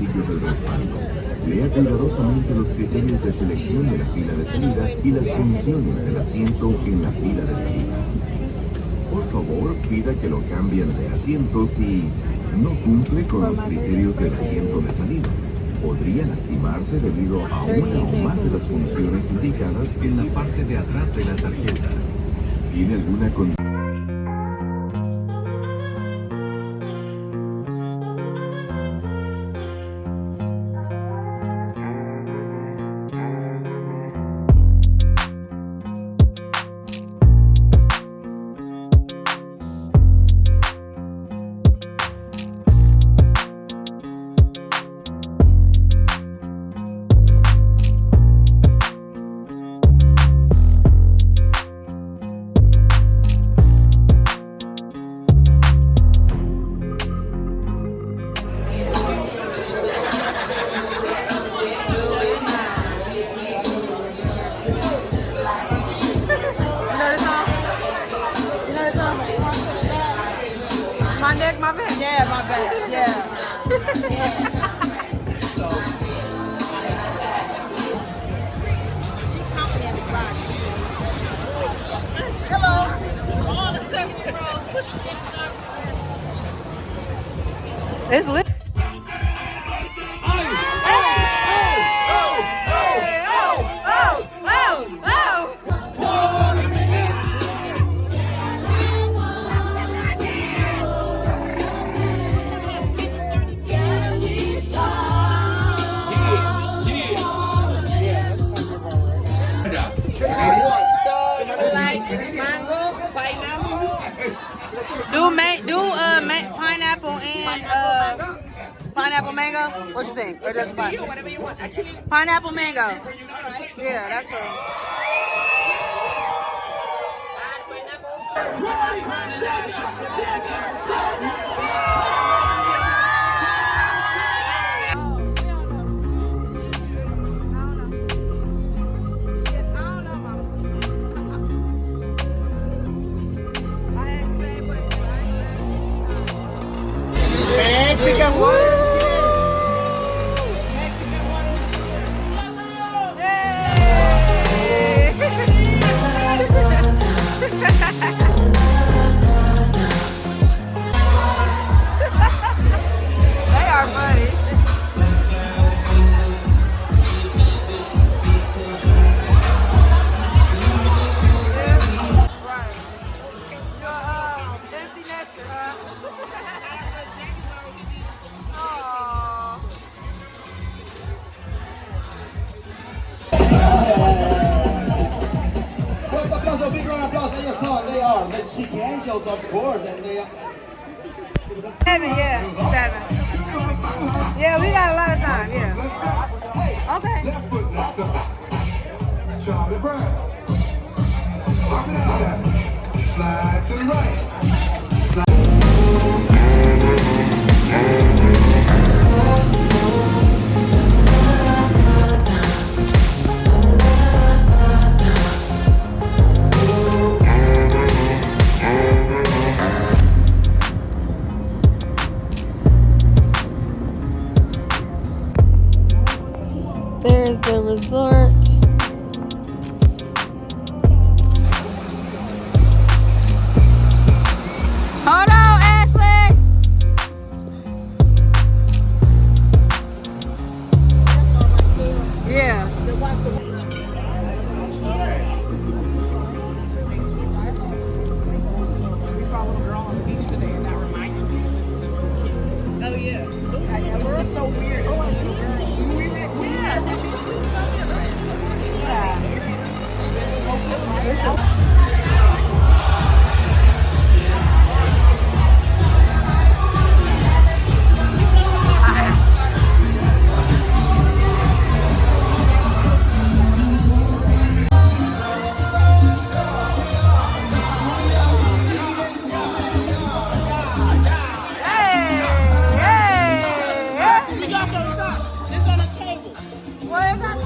bolsillo del respaldo. Lea cuidadosamente los criterios de selección de la fila de salida y las funciones del asiento en la fila de salida. Por favor, pida que lo cambien de asiento si no cumple con los criterios del asiento de salida. Podría lastimarse debido a una o más de las funciones indicadas en la parte de atrás de la tarjeta. ¿Tiene alguna condición? My neck, my back. Yeah, my back. Yeah. Hello. It's lit. Pineapple and pineapple mango. What you think? Or just fine? Whatever you want. Actually, Pineapple mango. Yeah, that's cool. Mexican water. They are funny. Big round of applause. Ellos son, they are the CHIC Angels, of course, and they are... 7, yeah, 7. Yeah, we got a lot of time, yeah. Okay. Left foot, let's go. Charlie Brown. Pop it out there. Slide to the right. There's the resort. Hold on, Ashley. Yeah. We saw a little girl on the beach today, and that reminded me. Oh yeah. It was just so weird. Oh, I do see. Yeah. Well, it's not